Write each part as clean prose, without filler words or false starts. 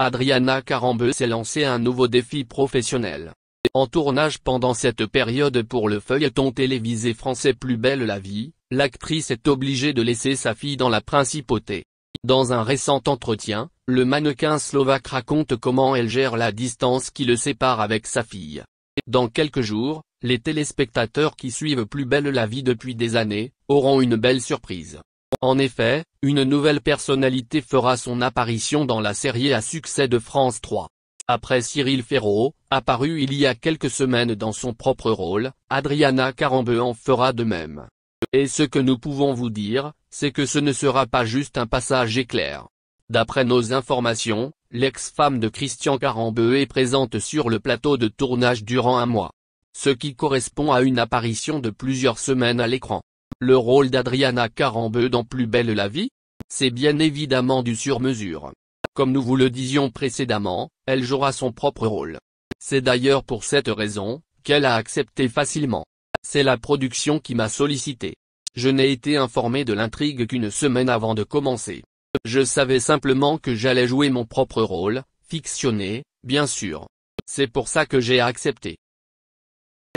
Adriana Carambeu s'est lancé un nouveau défi professionnel. En tournage pendant cette période pour le feuilleton télévisé français Plus belle la vie, l'actrice est obligée de laisser sa fille dans la principauté. Dans un récent entretien, le mannequin slovaque raconte comment elle gère la distance qui le sépare avec sa fille. Dans quelques jours, les téléspectateurs qui suivent Plus belle la vie depuis des années, auront une belle surprise. En effet, une nouvelle personnalité fera son apparition dans la série à succès de France 3. Après Cyril Ferraud, apparu il y a quelques semaines dans son propre rôle, Adriana Carambeu en fera de même. Et ce que nous pouvons vous dire, c'est que ce ne sera pas juste un passage éclair. D'après nos informations, l'ex-femme de Christian Carambeu est présente sur le plateau de tournage durant un mois. Ce qui correspond à une apparition de plusieurs semaines à l'écran. Le rôle d'Adriana Carambeu dans Plus belle la vie? C'est bien évidemment du sur-mesure. Comme nous vous le disions précédemment, elle jouera son propre rôle. C'est d'ailleurs pour cette raison, qu'elle a accepté facilement. C'est la production qui m'a sollicité. Je n'ai été informé de l'intrigue qu'une semaine avant de commencer. Je savais simplement que j'allais jouer mon propre rôle, fictionné, bien sûr. C'est pour ça que j'ai accepté.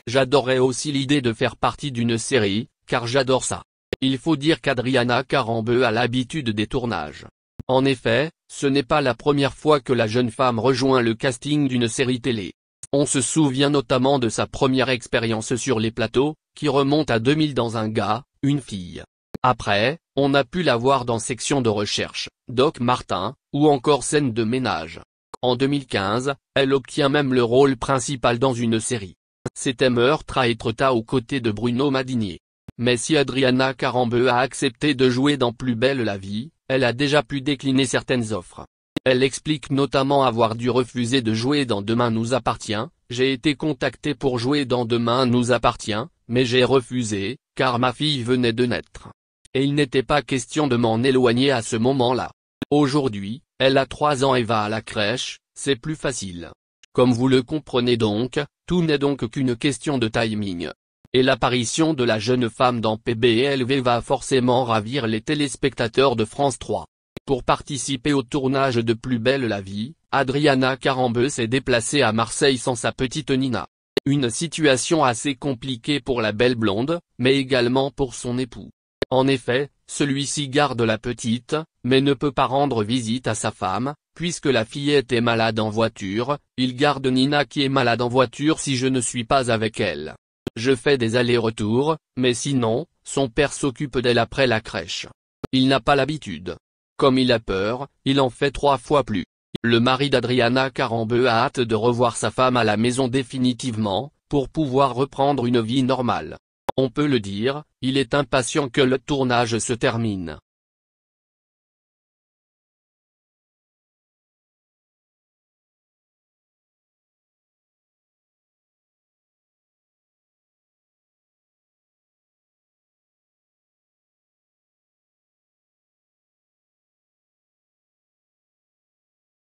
J'adorais aussi l'idée de faire partie d'une série, car j'adore ça. Il faut dire qu'Adriana Carambeu a l'habitude des tournages. En effet, ce n'est pas la première fois que la jeune femme rejoint le casting d'une série télé. On se souvient notamment de sa première expérience sur les plateaux, qui remonte à 2000 dans Un gars, une fille. Après, on a pu la voir dans Section de recherche, Doc Martin, ou encore Scène de ménage. En 2015, elle obtient même le rôle principal dans une série. C'était Meurtre à Étretat aux côtés de Bruno Madinier. Mais si Adriana Carambeu a accepté de jouer dans Plus belle la vie, elle a déjà pu décliner certaines offres. Elle explique notamment avoir dû refuser de jouer dans Demain nous appartient. J'ai été contactée pour jouer dans Demain nous appartient, mais j'ai refusé, car ma fille venait de naître. Et il n'était pas question de m'en éloigner à ce moment-là. Aujourd'hui, elle a 3 ans et va à la crèche, c'est plus facile. Comme vous le comprenez donc, tout n'est donc qu'une question de timing. Et l'apparition de la jeune femme dans PBLV va forcément ravir les téléspectateurs de France 3. Pour participer au tournage de Plus belle la vie, Adriana Carambeu s'est déplacée à Marseille sans sa petite Nina. Une situation assez compliquée pour la belle blonde, mais également pour son époux. En effet, celui-ci garde la petite, mais ne peut pas rendre visite à sa femme, puisque la fillette est malade en voiture. Il garde Nina qui est malade en voiture si je ne suis pas avec elle. Je fais des allers-retours, mais sinon, son père s'occupe d'elle après la crèche. Il n'a pas l'habitude. Comme il a peur, il en fait 3 fois plus. Le mari d'Adriana Carambeu a hâte de revoir sa femme à la maison définitivement, pour pouvoir reprendre une vie normale. On peut le dire, il est impatient que le tournage se termine.